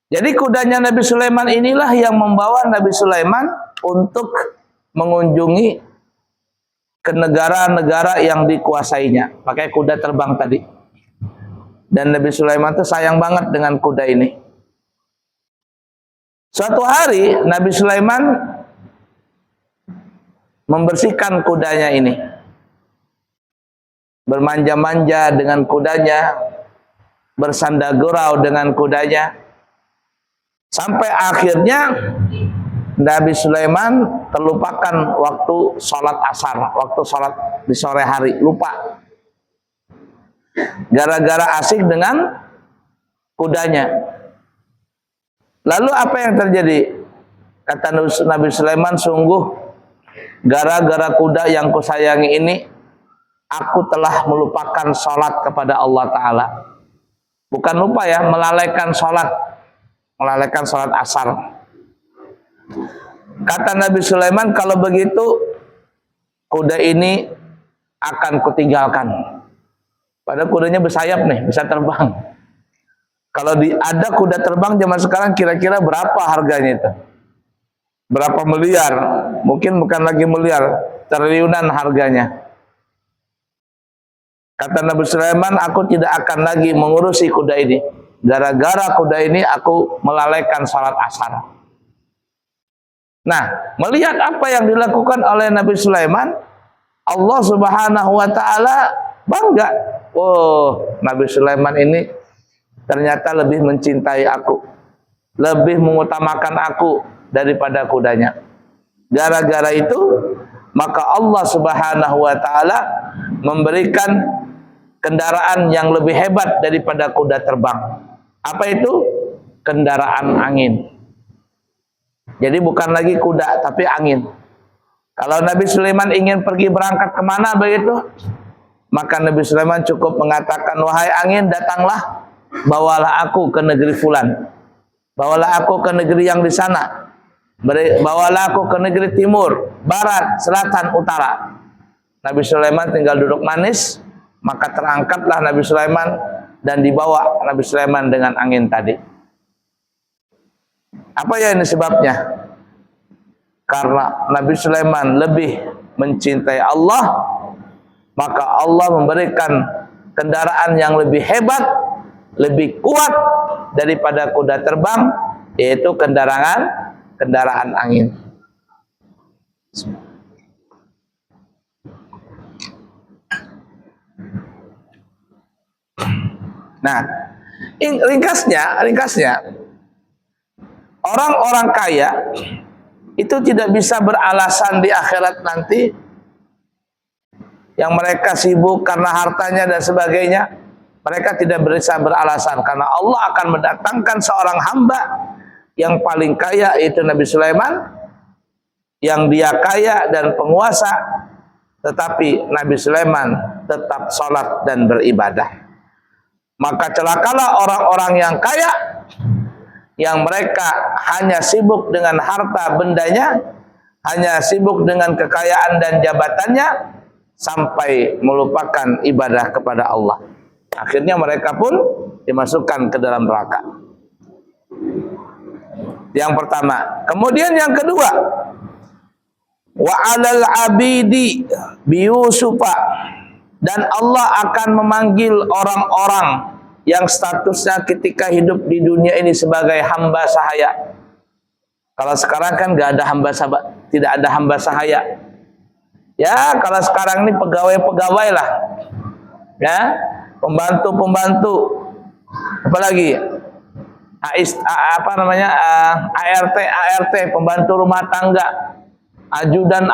Jadi kudanya Nabi Sulaiman inilah yang membawa Nabi Sulaiman untuk mengunjungi ke negara-negara yang dikuasainya, pakai kuda terbang tadi. Dan Nabi Sulaiman itu sayang banget dengan kuda ini. Suatu hari Nabi Sulaiman membersihkan kudanya ini, bermanja-manja dengan kudanya, bersanda gurau dengan kudanya, sampai akhirnya Nabi Sulaiman terlupakan waktu sholat asar, waktu sholat di sore hari, lupa. Gara-gara asik dengan kudanya. Lalu apa yang terjadi? Kata Nabi Sulaiman, sungguh gara-gara kuda yang kusayangi ini, aku telah melupakan sholat kepada Allah Ta'ala. Bukan lupa ya, melalaikan sholat asar. Kata Nabi Sulaiman, kalau begitu kuda ini akan kutinggalkan. Padahal kudanya bersayap nih, bisa terbang. Kalau ada kuda terbang zaman sekarang, kira-kira berapa harganya itu? Berapa miliar? Mungkin bukan lagi miliar, triliunan harganya. Kata Nabi Sulaiman, aku tidak akan lagi mengurusi kuda ini. Gara-gara kuda ini aku melalaikan sholat asar. Nah, melihat apa yang dilakukan oleh Nabi Sulaiman, Allah Subhanahu wa Ta'ala bangga. Oh, Nabi Sulaiman ini ternyata lebih mencintai aku, lebih mengutamakan aku daripada kudanya. Gara-gara itu, maka Allah Subhanahu wa Ta'ala memberikan kendaraan yang lebih hebat daripada kuda terbang. Apa itu? Kendaraan angin. Jadi bukan lagi kuda, tapi angin. Kalau Nabi Sulaiman ingin pergi berangkat kemana begitu, maka Nabi Sulaiman cukup mengatakan, wahai angin, datanglah, bawalah aku ke negeri fulan, bawalah aku ke negeri yang di sana, bawalah aku ke negeri timur, barat, selatan, utara. Nabi Sulaiman tinggal duduk manis, maka terangkatlah Nabi Sulaiman dan dibawa Nabi Sulaiman dengan angin tadi. Apa ya ini sebabnya? Karena Nabi Sulaiman lebih mencintai Allah, maka Allah memberikan kendaraan yang lebih hebat, lebih kuat daripada kuda terbang, yaitu kendaraan angin. Nah, ringkasnya orang-orang kaya itu tidak bisa beralasan di akhirat nanti yang mereka sibuk karena hartanya dan sebagainya. Mereka tidak bisa beralasan karena Allah akan mendatangkan seorang hamba yang paling kaya, yaitu Nabi Sulaiman, yang dia kaya dan penguasa, tetapi Nabi Sulaiman tetap sholat dan beribadah. Maka celakalah orang-orang yang kaya, yang mereka hanya sibuk dengan harta bendanya, hanya sibuk dengan kekayaan dan jabatannya, sampai melupakan ibadah kepada Allah. Akhirnya mereka pun dimasukkan ke dalam neraka. Yang pertama. Kemudian yang kedua, wa 'alal 'abidi bi Yusufa, dan Allah akan memanggil orang-orang yang statusnya ketika hidup di dunia ini sebagai hamba sahaya. Kalau sekarang kan nggak ada hamba sahaya, tidak ada hamba sahaya. Ya, kalau sekarang ini pegawai-pegawai lah. Ya, pembantu-pembantu, apalagi ART, pembantu rumah tangga, ajudan,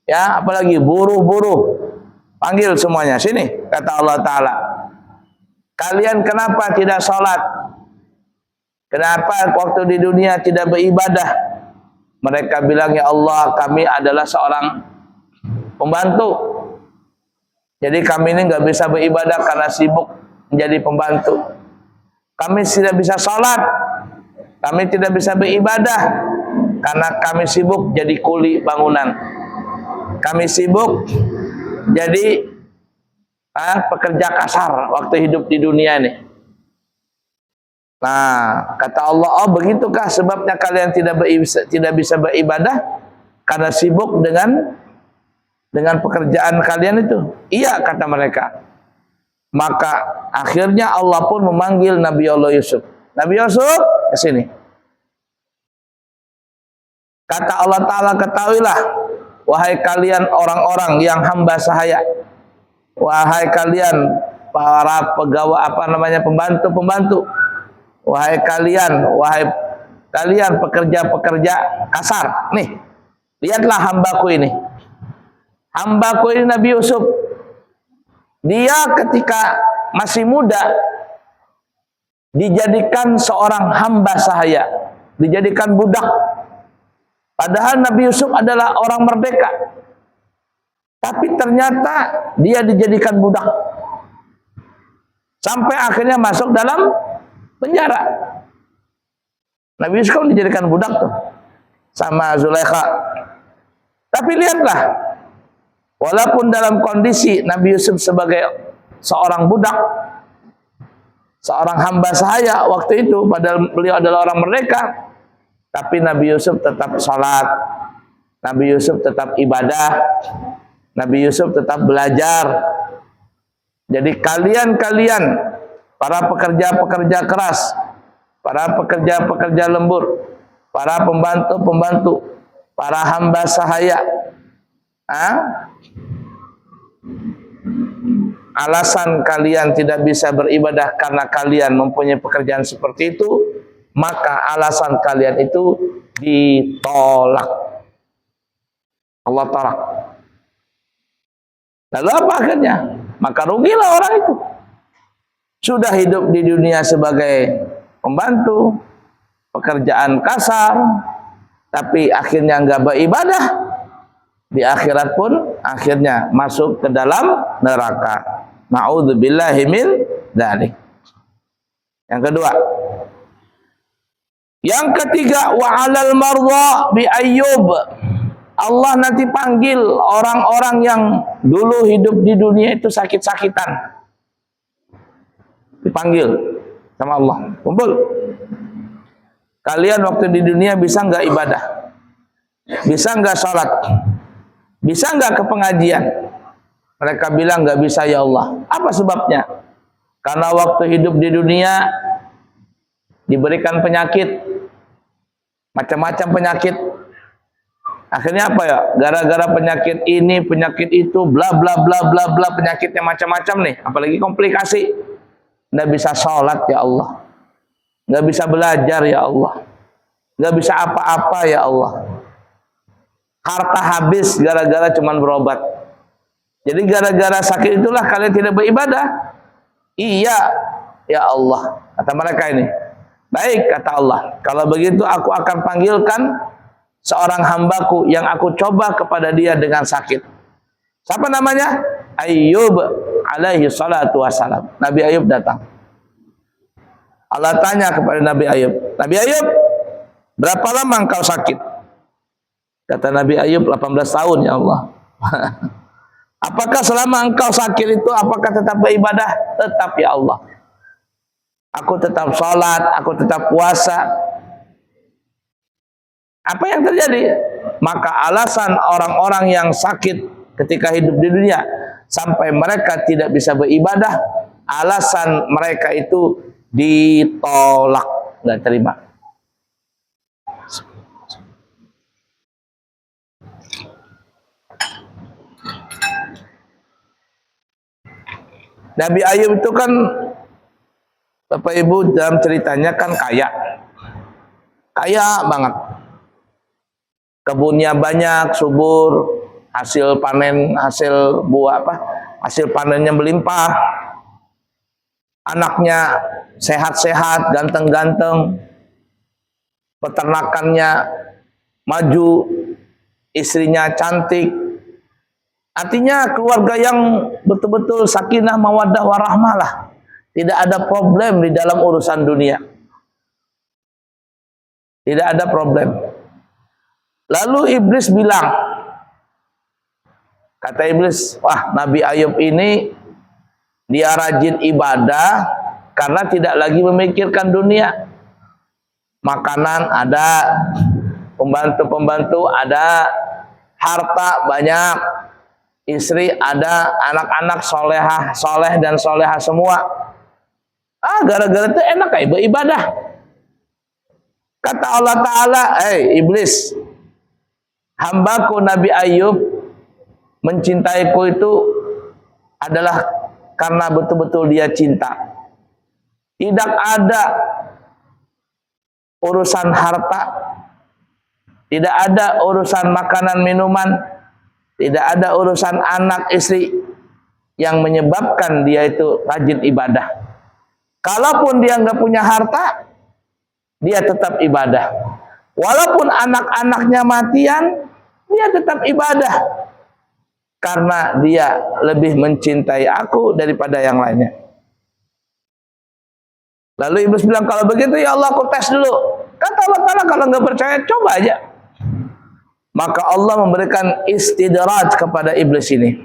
ya, apalagi buruh, panggil semuanya sini, kata Allah Ta'ala, kalian kenapa tidak sholat? Kenapa waktu di dunia tidak beribadah? Mereka bilang, ya Allah, kami adalah seorang pembantu. Jadi kami ini nggak bisa beribadah karena sibuk menjadi pembantu. Kami tidak bisa sholat, kami tidak bisa beribadah karena kami sibuk jadi kuli bangunan. Kami sibuk jadi pekerja kasar waktu hidup di dunia ini. Nah, kata Allah, oh begitukah sebabnya kalian tidak bisa beribadah karena sibuk dengan pekerjaan kalian itu? Iya, kata mereka. Maka akhirnya Allah pun memanggil Nabi Allah Yusuf. Nabi Yusuf, ke sini. Kata Allah Ta'ala, ketahuilah, wahai kalian orang-orang yang hamba sahaya, wahai kalian para pegawai pembantu-pembantu, wahai kalian pekerja-pekerja kasar. Nih, lihatlah hambaku ini. Hambaku ini Nabi Yusuf. Dia ketika masih muda dijadikan seorang hamba sahaya, dijadikan budak. Padahal Nabi Yusuf adalah orang merdeka. Tapi ternyata dia dijadikan budak. Sampai akhirnya masuk dalam penjara. Nabi Yusuf kan dijadikan budak tuh sama Zulaikha. Tapi lihatlah, walaupun dalam kondisi Nabi Yusuf sebagai seorang budak, seorang hamba sahaya waktu itu, padahal beliau adalah orang merdeka, tapi Nabi Yusuf tetap sholat, Nabi Yusuf tetap ibadah, Nabi Yusuf tetap belajar. Jadi kalian para pekerja-pekerja keras, para pekerja-pekerja lembur, para pembantu-pembantu, para hamba sahaya, alasan kalian tidak bisa beribadah karena kalian mempunyai pekerjaan seperti itu, maka alasan kalian itu ditolak. Allah tolak. Lalu apa akhirnya? Maka rugilah orang itu. Sudah hidup di dunia sebagai pembantu, pekerjaan kasar, tapi akhirnya enggak beribadah. Di akhirat pun akhirnya masuk ke dalam neraka. Na'udzubillahi min dzalik. Yang kedua. Yang ketiga, wa 'alal mardha bi Ayyub. Allah nanti panggil orang-orang yang dulu hidup di dunia itu sakit-sakitan. Dipanggil sama Allah. Kumpul. Kalian waktu di dunia bisa enggak ibadah? Bisa enggak sholat? Bisa enggak ke pengajian? Mereka bilang enggak bisa ya Allah. Apa sebabnya? Karena waktu hidup di dunia diberikan penyakit, macam-macam penyakit. Akhirnya apa ya? Gara-gara penyakit ini, penyakit itu, bla bla bla bla bla, penyakitnya macam-macam nih. Apalagi komplikasi. Nggak bisa sholat ya Allah. Nggak bisa belajar ya Allah. Nggak bisa apa-apa ya Allah. Harta habis gara-gara cuman berobat. Jadi gara-gara sakit itulah kalian tidak beribadah. Iya ya Allah. Kata mereka ini. Baik, kata Allah. Kalau begitu aku akan panggilkan seorang hambaku yang aku coba kepada dia dengan sakit. Siapa namanya? Ayyub alaihi salatu wassalam. Nabi Ayyub datang. Allah tanya kepada Nabi Ayyub, Nabi Ayyub, berapa lama engkau sakit? Kata Nabi Ayyub, 18 tahun ya Allah. Apakah selama engkau sakit itu, apakah tetap beribadah? Tetap ya Allah. Aku tetap sholat, aku tetap puasa. Apa yang terjadi? Maka alasan orang-orang yang sakit ketika hidup di dunia sampai mereka tidak bisa beribadah, alasan mereka itu ditolak, nggak terima. Nabi Ayub itu kan, Bapak Ibu, dalam ceritanya kan kaya banget. Kebunnya banyak, subur, hasil panen, hasil buah hasil panennya melimpah. Anaknya sehat-sehat, ganteng-ganteng. Peternakannya maju, istrinya cantik. Artinya keluarga yang betul-betul sakinah mawaddah warahmah lah. Tidak ada problem di dalam urusan dunia. Tidak ada problem. Lalu iblis bilang, kata iblis, wah Nabi Ayub ini dia rajin ibadah, karena tidak lagi memikirkan dunia. Makanan ada, pembantu-pembantu ada, harta banyak, istri ada, anak-anak soleh dan soleha semua. Gara-gara itu enak kayak beribadah. Kata Allah Ta'ala, iblis, hambaku Nabi Ayub mencintaiku itu adalah karena betul-betul dia cinta. Tidak ada urusan harta, tidak ada urusan makanan minuman, tidak ada urusan anak istri yang menyebabkan dia itu rajin ibadah. Kalaupun dia nggak punya harta, dia tetap ibadah. Walaupun anak-anaknya matian, dia tetap ibadah. Karena dia lebih mencintai aku daripada yang lainnya. Lalu iblis bilang, kalau begitu ya Allah, aku tes dulu. Kata Allah Ta'ala, kalau nggak percaya, coba aja. Maka Allah memberikan istidraj kepada iblis ini.